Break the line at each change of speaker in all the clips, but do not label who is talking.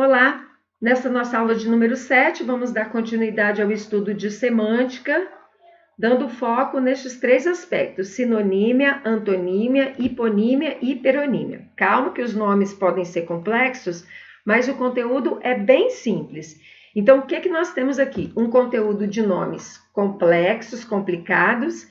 Olá! Nessa nossa aula de número 7, vamos dar continuidade ao estudo de semântica, dando foco nestes três aspectos: sinonímia, antonímia, hiponímia e hiperonímia. Calma que os nomes podem ser complexos, mas o conteúdo é bem simples. Então, o que nós temos aqui? Um conteúdo de nomes complexos, complicados.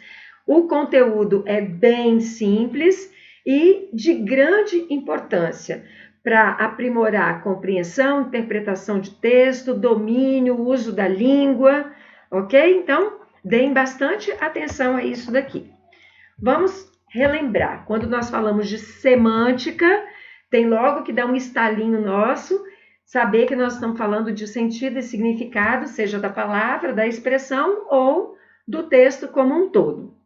O conteúdo é bem simples e de grande importância para aprimorar a compreensão, interpretação de texto, domínio, uso da língua, ok? Então, deem bastante atenção a isso daqui. Vamos relembrar, quando nós falamos de semântica, tem logo que dar um estalinho nosso, saber que nós estamos falando de sentido e significado, seja da palavra, da expressão ou do texto como um todo.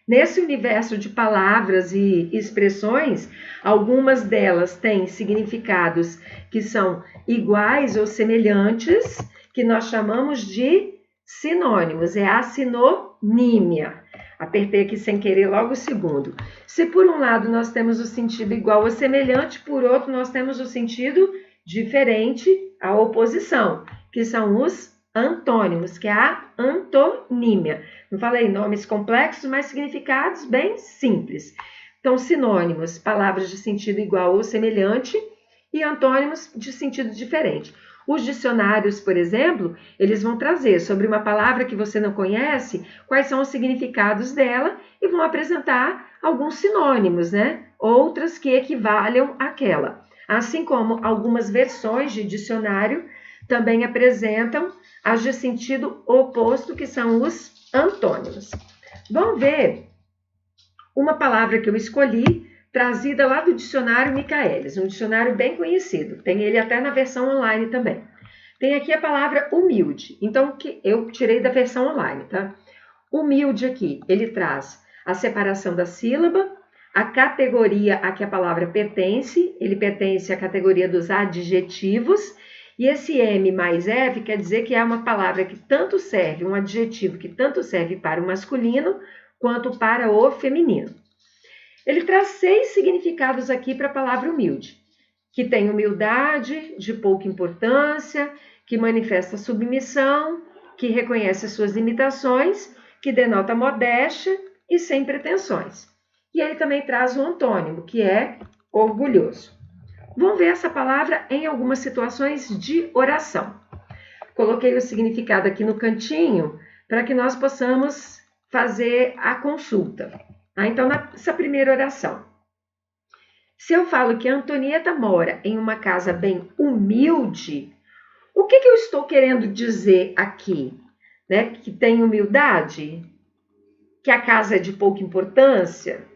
Nesse universo de palavras e expressões, algumas delas têm significados que são iguais ou semelhantes, que nós chamamos de sinônimos, é a sinonímia. Apertei aqui sem querer logo o segundo. Se por um lado nós temos o sentido igual ou semelhante, por outro nós temos o sentido diferente, a oposição, que são os antônimos, que é a antonímia. Não falei nomes complexos, mas significados bem simples. Então, sinônimos, palavras de sentido igual ou semelhante, e antônimos de sentido diferente. Os dicionários, por exemplo, eles vão trazer sobre uma palavra que você não conhece, quais são os significados dela, e vão apresentar alguns sinônimos, né? Outras que equivalham àquela. Assim como algumas versões de dicionário também apresentam as de sentido oposto, que são os antônimos. Vamos ver uma palavra que eu escolhi, trazida lá do dicionário Michaelis, um dicionário bem conhecido. Tem ele até na versão online também. Tem aqui a palavra humilde. Então, que eu tirei da versão online, tá? Humilde aqui, ele traz a separação da sílaba, a categoria a que a palavra pertence, ele pertence à categoria dos adjetivos, e esse M mais F quer dizer que é uma palavra que tanto serve, um adjetivo que tanto serve para o masculino quanto para o feminino. Ele traz 6 significados aqui para a palavra humilde, que tem humildade, de pouca importância, que manifesta submissão, que reconhece suas limitações, que denota modéstia e sem pretensões. E ele também traz o antônimo, que é orgulhoso. Vamos ver essa palavra em algumas situações de oração. Coloquei o significado aqui no cantinho para que nós possamos fazer a consulta. Então, nessa primeira oração, se eu falo que a Antonieta mora em uma casa bem humilde, o que eu estou querendo dizer aqui? Né? Que tem humildade? Que a casa é de pouca importância?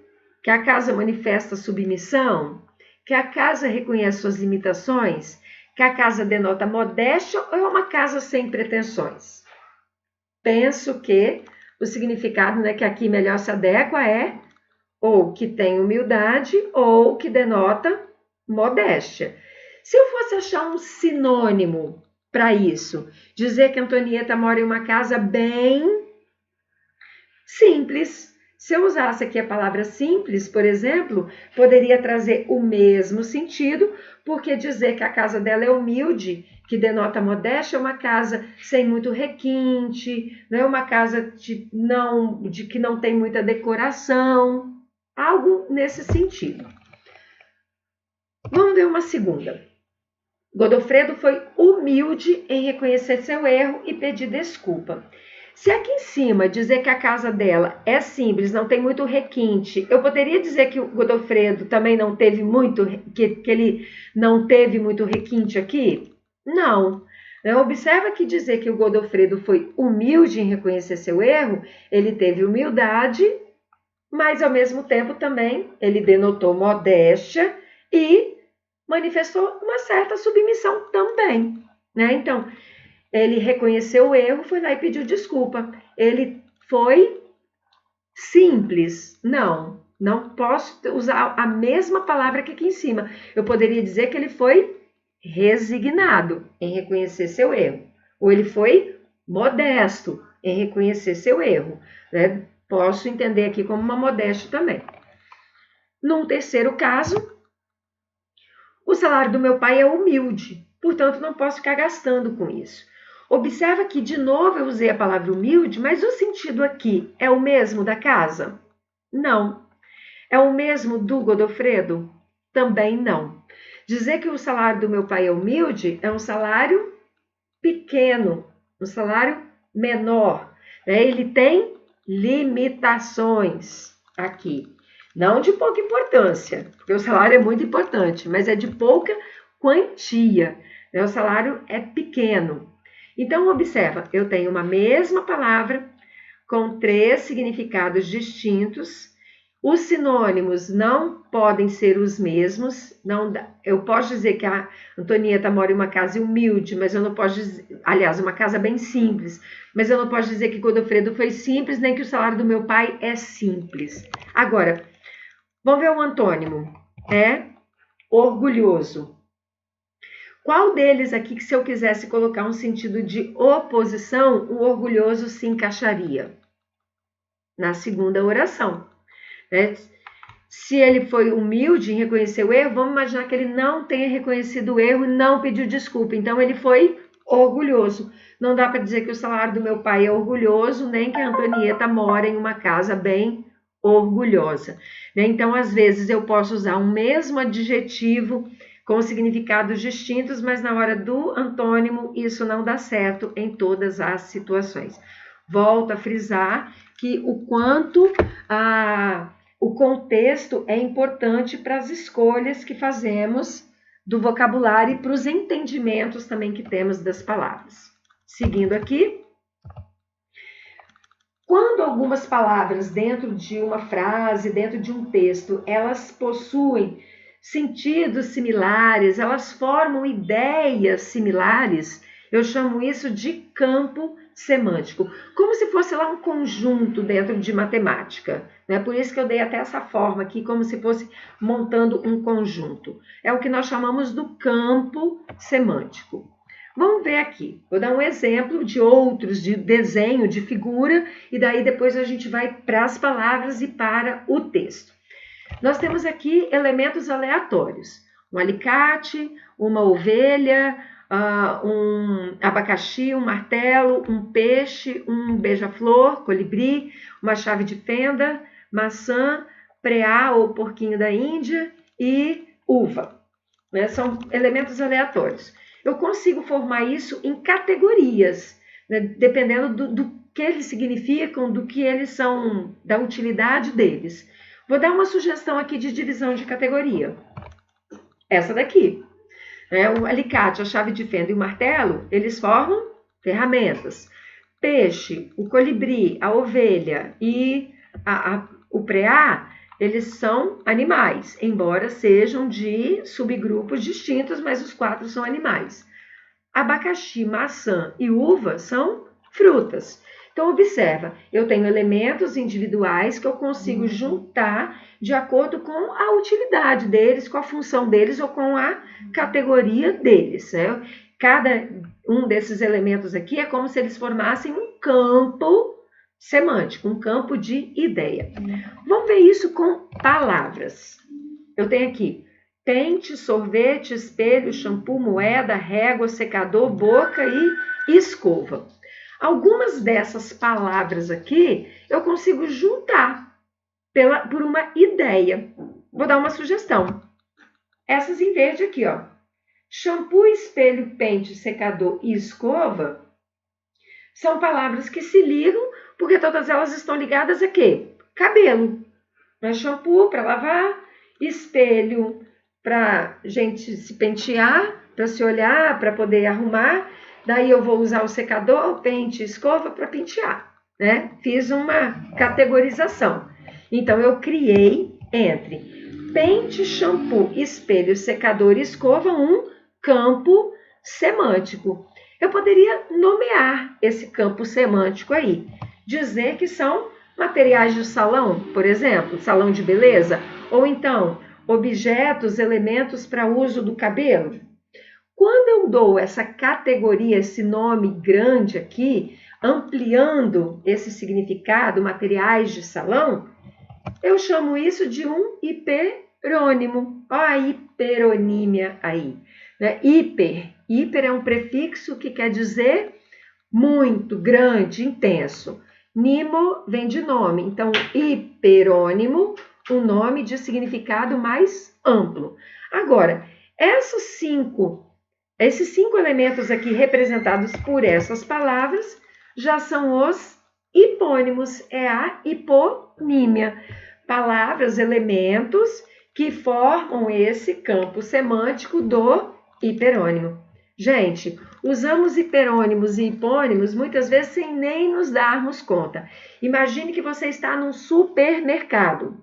Que a casa manifesta submissão? Que a casa reconhece suas limitações? Que a casa denota modéstia ou é uma casa sem pretensões? Penso que o significado, né, que aqui melhor se adequa é ou que tem humildade ou que denota modéstia. Se eu fosse achar um sinônimo para isso, dizer que a Antonieta mora em uma casa bem simples. Se eu usasse aqui a palavra simples, por exemplo, poderia trazer o mesmo sentido, porque dizer que a casa dela é humilde, que denota modéstia, é uma casa sem muito requinte, não é uma casa de que não tem muita decoração, algo nesse sentido. Vamos ver uma segunda. Godofredo foi humilde em reconhecer seu erro e pedir desculpa. Se aqui em cima dizer que a casa dela é simples, não tem muito requinte, eu poderia dizer que o Godofredo também não teve muito, que ele não teve muito requinte aqui? Não. Observa que dizer que o Godofredo foi humilde em reconhecer seu erro, ele teve humildade, mas ao mesmo tempo também ele denotou modéstia e manifestou uma certa submissão também, né? Então, ele reconheceu o erro, foi lá e pediu desculpa. Ele foi simples? Não posso usar a mesma palavra que aqui em cima. Eu poderia dizer que ele foi resignado em reconhecer seu erro. Ou ele foi modesto em reconhecer seu erro, né? Posso entender aqui como uma modéstia também. Num terceiro caso, o salário do meu pai é humilde. portanto não posso ficar gastando com isso. Observa que de novo eu usei a palavra humilde, mas o sentido aqui é o mesmo da casa? Não. É o mesmo do Godofredo? Também não. Dizer que o salário do meu pai é humilde é um salário pequeno, um salário menor. Né? Ele tem limitações aqui. Não de pouca importância, porque o salário é muito importante, mas é de pouca quantia. Né? O salário é pequeno. Então, observa, eu tenho uma mesma palavra com 3 significados distintos. Os sinônimos não podem ser os mesmos. Não, eu posso dizer que a Antonieta mora em uma casa humilde, mas eu não posso dizer, aliás, uma casa bem simples, mas eu não posso dizer que Godofredo foi simples, nem que o salário do meu pai é simples. Agora, vamos ver o antônimo. É orgulhoso. Qual deles aqui que se eu quisesse colocar um sentido de oposição, o orgulhoso se encaixaria? Na segunda oração. Né? Se ele foi humilde em reconhecer o erro, vamos imaginar que ele não tenha reconhecido o erro e não pediu desculpa. Então, ele foi orgulhoso. Não dá para dizer que o salário do meu pai é orgulhoso, nem que a Antonieta mora em uma casa bem orgulhosa. Né? Então, às vezes, eu posso usar um mesmo adjetivo com significados distintos, mas na hora do antônimo, isso não dá certo em todas as situações. Volto a frisar que o quanto o contexto é importante para as escolhas que fazemos do vocabulário e para os entendimentos também que temos das palavras. Seguindo aqui, quando algumas palavras dentro de uma frase, dentro de um texto, elas possuem sentidos similares, elas formam ideias similares, eu chamo isso de campo semântico, como se fosse lá um conjunto dentro de matemática, né? Por isso que eu dei até essa forma aqui, como se fosse montando um conjunto. É o que nós chamamos do campo semântico. Vamos ver aqui, vou dar um exemplo de outros, de desenho, de figura, e daí depois a gente vai para as palavras e para o texto. Nós temos aqui elementos aleatórios, um alicate, uma ovelha, um abacaxi, um martelo, um peixe, um beija-flor, colibri, uma chave de fenda, maçã, preá ou porquinho da Índia e uva. Né? São elementos aleatórios. Eu consigo formar isso em categorias, né? Dependendo do que eles significam, do que eles são, da utilidade deles. Vou dar uma sugestão aqui de divisão de categoria. Essa daqui. O alicate, a chave de fenda e o martelo, eles formam ferramentas. Peixe, o colibri, a ovelha e o preá, eles são animais, embora sejam de subgrupos distintos, mas os 4 são animais. Abacaxi, maçã e uva são frutas. Então, observa, eu tenho elementos individuais que eu consigo juntar de acordo com a utilidade deles, com a função deles ou com a categoria deles. Né? Cada um desses elementos aqui é como se eles formassem um campo semântico, um campo de ideia. Vamos ver isso com palavras. Eu tenho aqui pente, sorvete, espelho, shampoo, moeda, régua, secador, boca e escova. Algumas dessas palavras aqui eu consigo juntar por uma ideia. Vou dar uma sugestão. Essas em verde aqui, ó. Shampoo, espelho, pente, secador e escova são palavras que se ligam porque todas elas estão ligadas a quê? Cabelo. Shampoo para lavar, espelho para gente se pentear, para se olhar, para poder arrumar. Daí eu vou usar o secador, pente, escova para pentear, né? Fiz uma categorização. Então, eu criei entre pente, shampoo, espelho, secador e escova um campo semântico. Eu poderia nomear esse campo semântico aí, dizer que são materiais de salão, por exemplo, salão de beleza, ou então objetos, elementos para uso do cabelo. Quando eu dou essa categoria, esse nome grande aqui, ampliando esse significado, materiais de salão, eu chamo isso de um hiperônimo. Olha a hiperonímia aí. né? Hiper. Hiper é um prefixo que quer dizer muito, grande, intenso. Nimo vem de nome, então hiperônimo, um nome de significado mais amplo. Agora, esses cinco elementos aqui representados por essas palavras já são os hipônimos, é a hiponímia. Palavras, elementos que formam esse campo semântico do hiperônimo. Gente, usamos hiperônimos e hipônimos muitas vezes sem nem nos darmos conta. Imagine que você está num supermercado.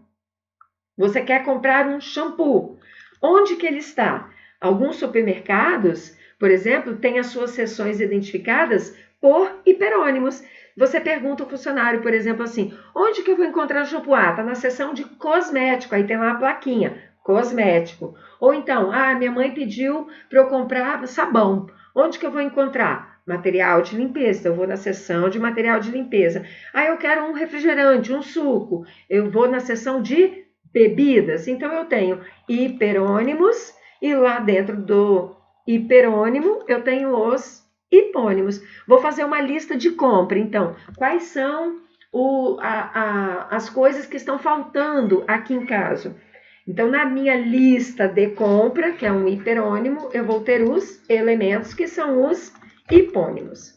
Você quer comprar um shampoo. Onde que ele está? Alguns supermercados, por exemplo, têm as suas seções identificadas por hiperônimos. Você pergunta ao funcionário, por exemplo, assim, onde que eu vou encontrar o shampoo? Ah, está na seção de cosmético, aí tem lá a plaquinha, cosmético. Ou então, minha mãe pediu para eu comprar sabão. Onde que eu vou encontrar? Material de limpeza, eu vou na seção de material de limpeza. Eu quero um refrigerante, um suco, eu vou na seção de bebidas. Então, eu tenho hiperônimos e lá dentro do hiperônimo eu tenho os hipônimos. Vou fazer uma lista de compra, então. Quais são as coisas que estão faltando aqui em casa? Então, na minha lista de compra, que é um hiperônimo, eu vou ter os elementos que são os hipônimos.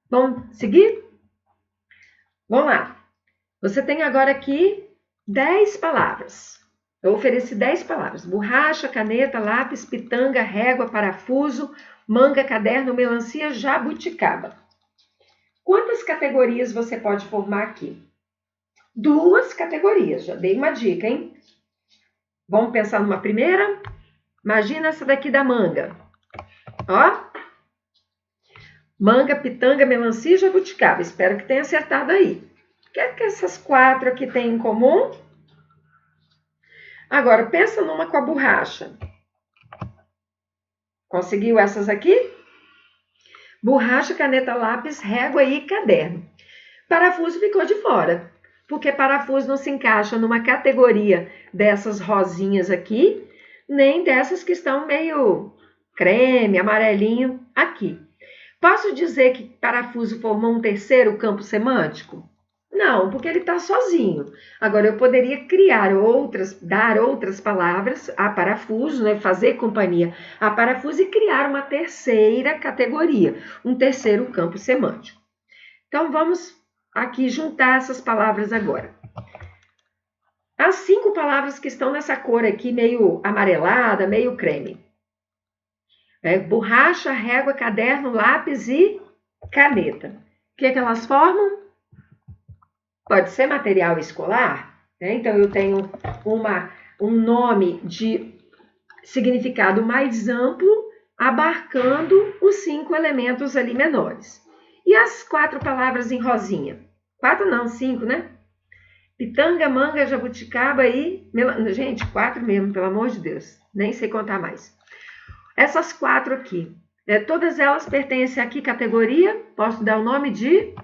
Vamos seguir? Vamos lá. Você tem agora aqui 10 palavras. Eu ofereci 10 palavras. Borracha, caneta, lápis, pitanga, régua, parafuso, manga, caderno, melancia, jabuticaba. Quantas categorias você pode formar aqui? 2 categorias. Já dei uma dica, hein? Vamos pensar numa primeira? Imagina essa daqui da manga. Ó. Manga, pitanga, melancia e jabuticaba. Espero que tenha acertado aí. O que é que essas 4 aqui têm em comum? Agora, pensa numa com a borracha. Conseguiu essas aqui? Borracha, caneta, lápis, régua e caderno. Parafuso ficou de fora, porque parafuso não se encaixa numa categoria dessas rosinhas aqui, nem dessas que estão meio creme, amarelinho aqui. Posso dizer que parafuso formou um terceiro campo semântico? Não, porque ele está sozinho. Agora, eu poderia criar dar outras palavras a parafuso, né? Fazer companhia a parafuso e criar uma terceira categoria, um terceiro campo semântico. Então, vamos aqui juntar essas palavras agora. As 5 palavras que estão nessa cor aqui, meio amarelada, meio creme. Borracha, régua, caderno, lápis e caneta. O que é que elas formam? Pode ser material escolar, né? Então, eu tenho um nome de significado mais amplo, abarcando os 5 elementos ali menores. E as 4 palavras em rosinha? 4 não, 5, né? Pitanga, manga, jabuticaba e... Gente, 4 mesmo, pelo amor de Deus. Nem sei contar mais. Essas 4 aqui, todas elas pertencem a que categoria? Posso dar o nome de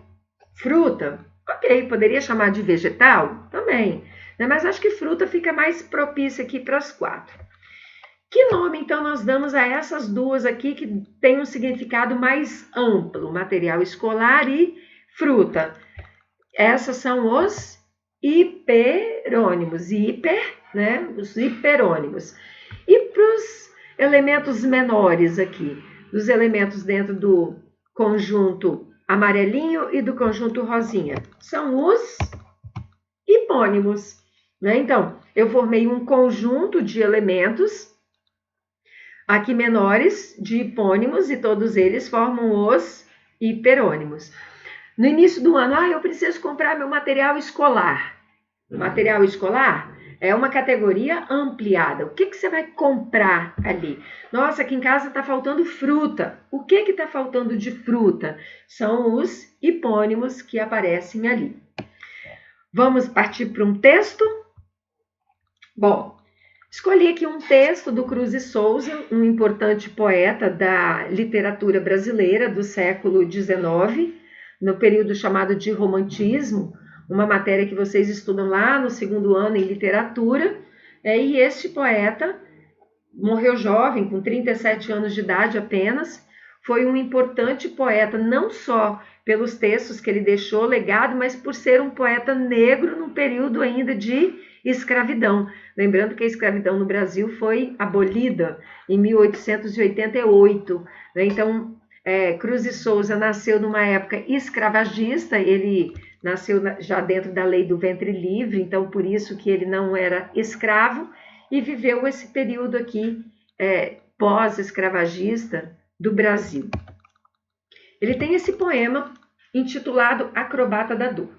fruta. Ok, poderia chamar de vegetal? Também. Mas acho que fruta fica mais propícia aqui para as 4. Que nome, então, nós damos a essas 2 aqui que tem um significado mais amplo? Material escolar e fruta. Essas são os hiperônimos. Hiper, né? Os hiperônimos. E para os elementos menores aqui? Os elementos dentro do conjunto amarelinho e do conjunto rosinha. São os hipônimos, né? Então, eu formei um conjunto de elementos aqui menores de hipônimos e todos eles formam os hiperônimos. No início do ano, eu preciso comprar meu material escolar. O material escolar é uma categoria ampliada. O que você vai comprar ali? Nossa, aqui em casa está faltando fruta. O que está faltando de fruta? São os hipônimos que aparecem ali. Vamos partir para um texto? Bom, escolhi aqui um texto do Cruz e Souza, um importante poeta da literatura brasileira do século XIX, no período chamado de romantismo, uma matéria que vocês estudam lá no 2º ano em literatura, e este poeta morreu jovem, com 37 anos de idade apenas. Foi um importante poeta, não só pelos textos que ele deixou legado, mas por ser um poeta negro num período ainda de escravidão. Lembrando que a escravidão no Brasil foi abolida em 1888. Né? Então, Cruz de Souza nasceu numa época escravagista, ele nasceu já dentro da lei do ventre livre, então por isso que ele não era escravo, e viveu esse período aqui pós-escravagista do Brasil. Ele tem esse poema intitulado Acrobata da Dor.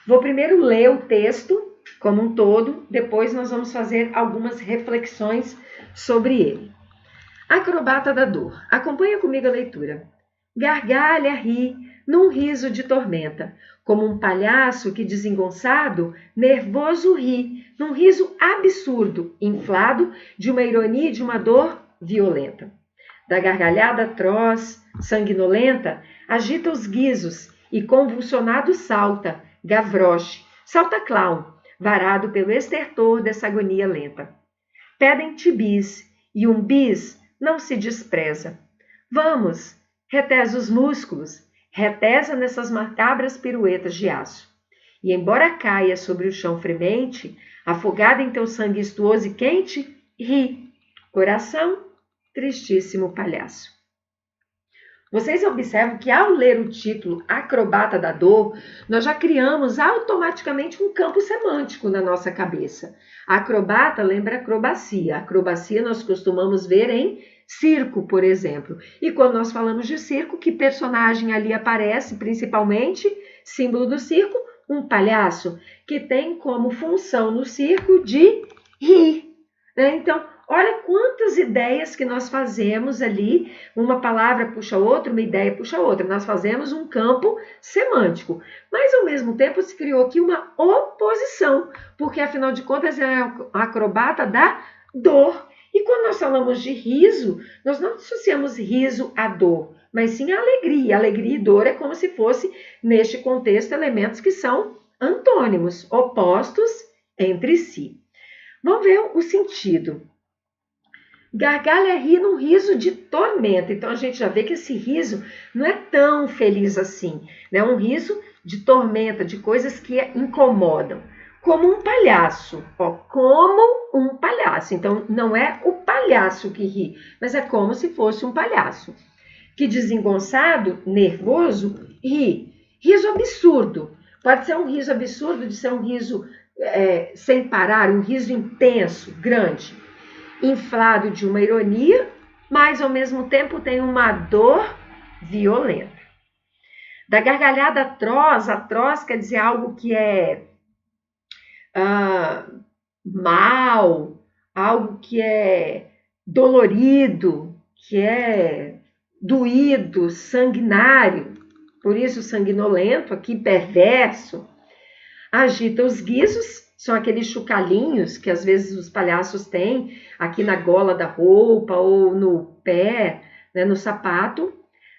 Vou primeiro ler o texto como um todo, depois nós vamos fazer algumas reflexões sobre ele. Acrobata da Dor. Acompanha comigo a leitura. Gargalha, ri, num riso de tormenta, como um palhaço que, desengonçado, nervoso ri, num riso absurdo, inflado de uma ironia e de uma dor violenta. Da gargalhada atroz, sanguinolenta, agita os guizos e, convulsionado, salta, Gavroche, salta clown, varado pelo estertor dessa agonia lenta. Pedem-te bis, e um bis não se despreza. Vamos, retesa os músculos, retesa nessas macabras piruetas de aço. E embora caia sobre o chão fremente, afogada em teu sangue estuoso e quente, ri, coração, tristíssimo palhaço. Vocês observam que ao ler o título Acrobata da Dor, nós já criamos automaticamente um campo semântico na nossa cabeça. A acrobata lembra acrobacia. A acrobacia nós costumamos ver em circo, por exemplo. E quando nós falamos de circo, que personagem ali aparece principalmente? Símbolo do circo, um palhaço, que tem como função no circo de rir. Né? Então, olha quantas ideias que nós fazemos ali, uma palavra puxa outra, uma ideia puxa outra. Nós fazemos um campo semântico. Mas, ao mesmo tempo, se criou aqui uma oposição, porque, afinal de contas, é a acrobata da dor. E quando nós falamos de riso, nós não associamos riso à dor, mas sim à alegria. Alegria e dor é como se fosse, neste contexto, elementos que são antônimos, opostos entre si. Vamos ver o sentido. Gargalha ri num riso de tormenta. Então a gente já vê que esse riso não é tão feliz assim, né? Um riso de tormenta, de coisas que incomodam. Como um palhaço, como um palhaço. Então não é o palhaço que ri, mas é como se fosse um palhaço. Que desengonçado, nervoso, ri. Riso absurdo. Pode ser um riso absurdo de ser um riso sem parar, um riso intenso, grande. Inflado de uma ironia, mas ao mesmo tempo tem uma dor violenta. Da gargalhada atroz quer dizer algo que é mal, algo que é dolorido, que é doído, sanguinário, por isso sanguinolento, aqui perverso. Agita os guizos, são aqueles chocalhinhos que às vezes os palhaços têm aqui na gola da roupa ou no pé, né, no sapato.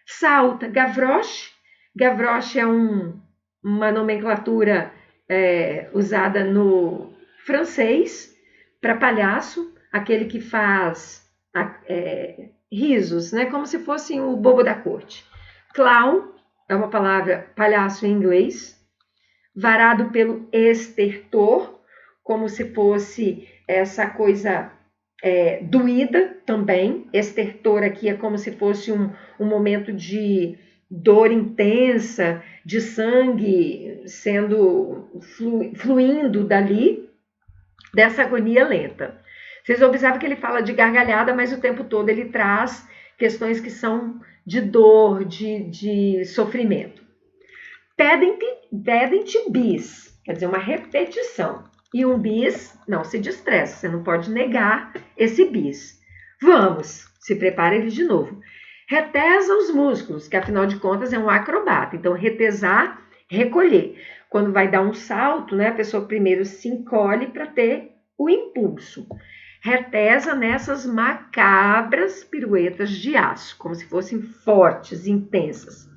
Salta, Gavroche. Gavroche é uma nomenclatura usada no francês para palhaço, aquele que faz risos, né, como se fosse o bobo da corte. Clown é uma palavra palhaço em inglês. Varado pelo estertor, como se fosse essa coisa doída também. Estertor aqui é como se fosse um momento de dor intensa, de sangue sendo fluindo dali, dessa agonia lenta. Vocês observam que ele fala de gargalhada, mas o tempo todo ele traz questões que são de dor, de sofrimento. Pedem-te bis, quer dizer, uma repetição. E um bis não se destressa, você não pode negar esse bis. Vamos, se prepara ele de novo. Retesa os músculos, que afinal de contas é um acrobata. Então, retesar, recolher. Quando vai dar um salto, né, a pessoa primeiro se encolhe para ter o impulso. Retesa nessas macabras piruetas de aço, como se fossem fortes, intensas.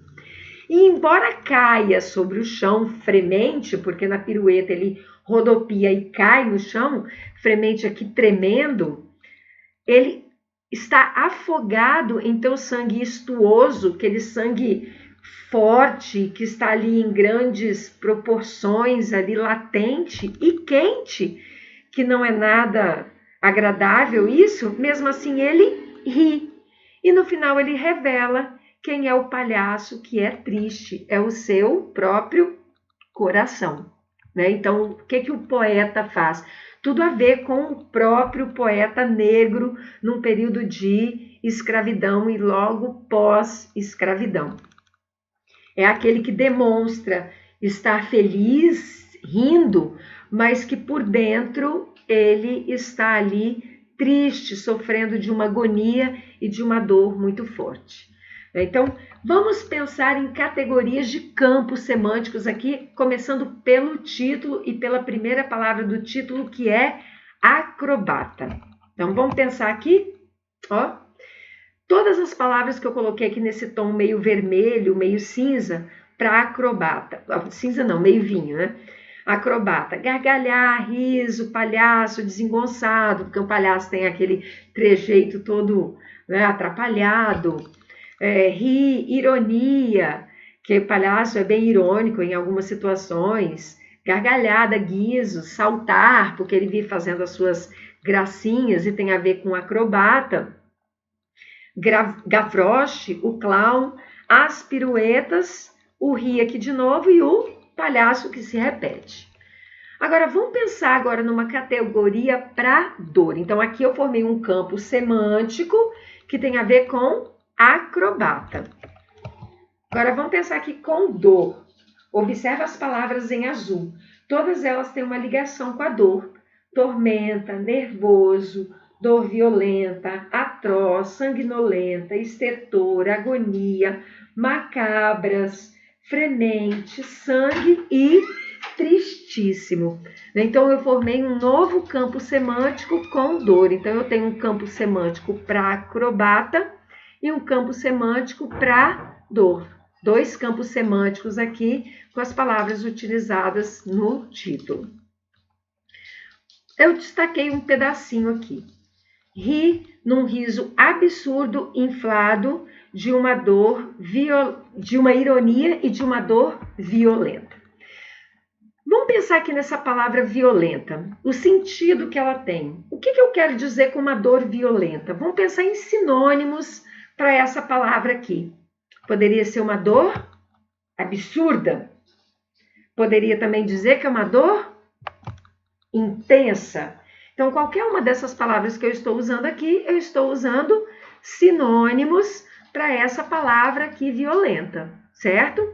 E embora caia sobre o chão fremente, porque na pirueta ele rodopia e cai no chão, fremente aqui tremendo, ele está afogado em teu sangue estuoso, aquele sangue forte que está ali em grandes proporções, ali latente e quente, que não é nada agradável isso, mesmo assim ele ri. E no final ele revela quem é o palhaço que é triste, é o seu próprio coração. Né? Então, o que o poeta faz? Tudo a ver com o próprio poeta negro num período de escravidão e logo pós-escravidão. É aquele que demonstra estar feliz, rindo, mas que por dentro ele está ali triste, sofrendo de uma agonia e de uma dor muito forte. Então, vamos pensar em categorias de campos semânticos aqui, começando pelo título e pela primeira palavra do título, que é acrobata. Então, vamos pensar aqui, ó. Todas as palavras que eu coloquei aqui nesse tom meio vermelho, meio cinza, para acrobata. Cinza não, meio vinho, né? Acrobata, gargalhar, riso, palhaço, desengonçado, porque o palhaço tem aquele trejeito todo, né, atrapalhado. Rir, ironia, que o palhaço é bem irônico em algumas situações, gargalhada, guiso, saltar, porque ele vive fazendo as suas gracinhas e tem a ver com acrobata, gavroche, o clown, as piruetas, o rir aqui de novo e o palhaço que se repete. Agora, vamos pensar agora numa categoria para dor. Então, aqui eu formei um campo semântico que tem a ver com acrobata. Agora vamos pensar aqui com dor. Observa as palavras em azul. Todas elas têm uma ligação com a dor. Tormenta, nervoso, dor violenta, atroz, sanguinolenta, estertor, agonia, macabras, fremente, sangue e tristíssimo. Então eu formei um novo campo semântico com dor. Então eu tenho um campo semântico para acrobata e um campo semântico para dor. Dois campos semânticos aqui com as palavras utilizadas no título. Eu destaquei um pedacinho aqui. Ri num riso absurdo, inflado, de uma dor, de uma ironia e de uma dor violenta. Vamos pensar aqui nessa palavra violenta, o sentido que ela tem. O que eu quero dizer com uma dor violenta? Vamos pensar em sinônimos para essa palavra aqui. Poderia ser uma dor absurda. Poderia também dizer que é uma dor intensa. Então, qualquer uma dessas palavras que eu estou usando aqui, eu estou usando sinônimos para essa palavra aqui violenta, certo?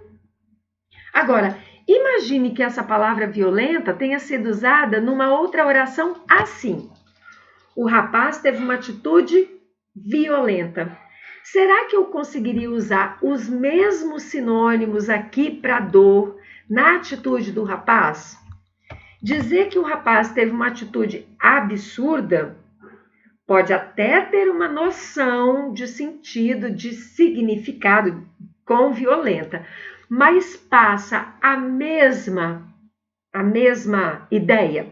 Agora, imagine que essa palavra violenta tenha sido usada numa outra oração assim. O rapaz teve uma atitude violenta. Será que eu conseguiria usar os mesmos sinônimos aqui para dor na atitude do rapaz? Dizer que o rapaz teve uma atitude absurda pode até ter uma noção de sentido, de significado com violenta, mas passa a mesma ideia,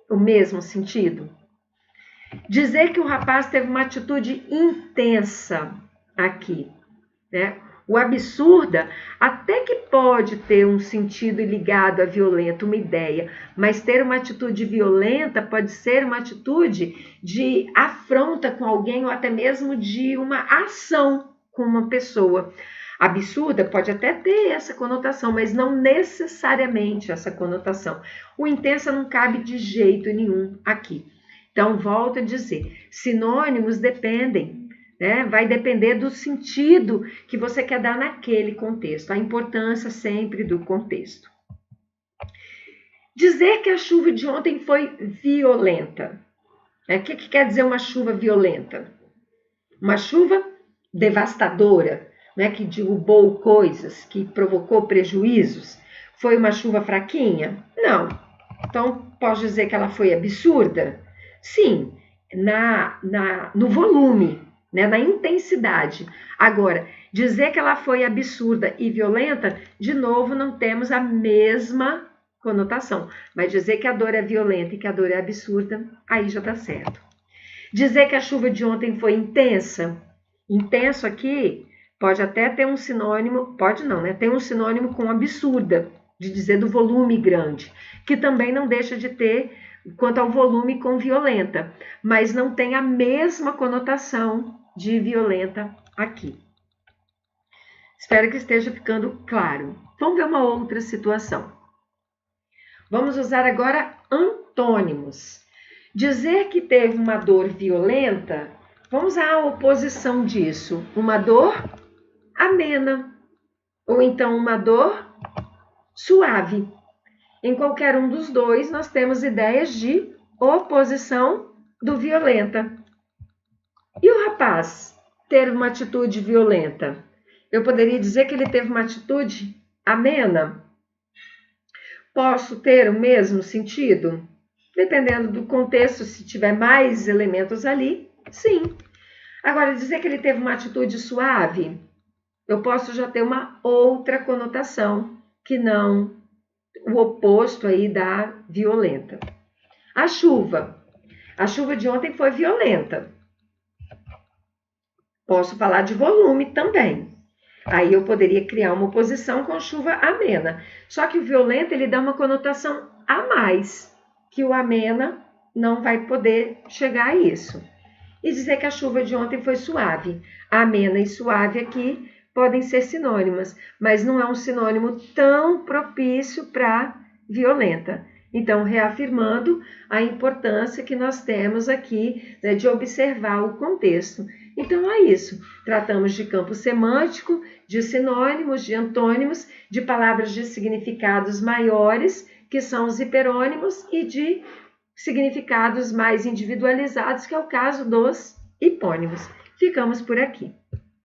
o mesmo sentido. Dizer que o rapaz teve uma atitude intensa aqui, né? O absurda até que pode ter um sentido ligado a violento, uma ideia, mas ter uma atitude violenta pode ser uma atitude de afronta com alguém ou até mesmo de uma ação com uma pessoa. Absurda pode até ter essa conotação, mas não necessariamente essa conotação. O intensa não cabe de jeito nenhum aqui. Então, volto a dizer, sinônimos dependem, né? Vai depender do sentido que você quer dar naquele contexto, a importância sempre do contexto. Dizer que a chuva de ontem foi violenta. O que quer dizer uma chuva violenta? Uma chuva devastadora, né? Que derrubou coisas, que provocou prejuízos. Foi uma chuva fraquinha? Não. Então, posso dizer que ela foi absurda? Sim, no volume, né, na intensidade. Agora, dizer que ela foi absurda e violenta, de novo, não temos a mesma conotação. Mas dizer que a dor é violenta e que a dor é absurda, aí já dá certo. Dizer que a chuva de ontem foi intensa. Intenso aqui pode até ter um sinônimo, pode não, né? Tem um sinônimo com absurda, de dizer do volume grande, que também não deixa de ter quanto ao volume com violenta, mas não tem a mesma conotação de violenta aqui. Espero que esteja ficando claro. Vamos ver uma outra situação. Vamos usar agora antônimos. Dizer que teve uma dor violenta, vamos à oposição disso. Uma dor amena, ou então uma dor suave. Em qualquer um dos dois, nós temos ideias de oposição do violenta. E o rapaz ter uma atitude violenta? Eu poderia dizer que ele teve uma atitude amena? Posso ter o mesmo sentido? Dependendo do contexto, se tiver mais elementos ali, sim. Agora, dizer que ele teve uma atitude suave, eu posso já ter uma outra conotação, que não o oposto aí da violenta. A chuva de ontem foi violenta. Posso falar de volume também. Aí eu poderia criar uma oposição com chuva amena. Só que o violento, ele dá uma conotação a mais, que o amena não vai poder chegar a isso. E dizer que a chuva de ontem foi suave. Amena e suave aqui podem ser sinônimas, mas não é um sinônimo tão propício para violenta. Então, reafirmando a importância que nós temos aqui, né, de observar o contexto. Então, é isso. Tratamos de campo semântico, de sinônimos, de antônimos, de palavras de significados maiores, que são os hiperônimos, e de significados mais individualizados, que é o caso dos hipônimos. Ficamos por aqui.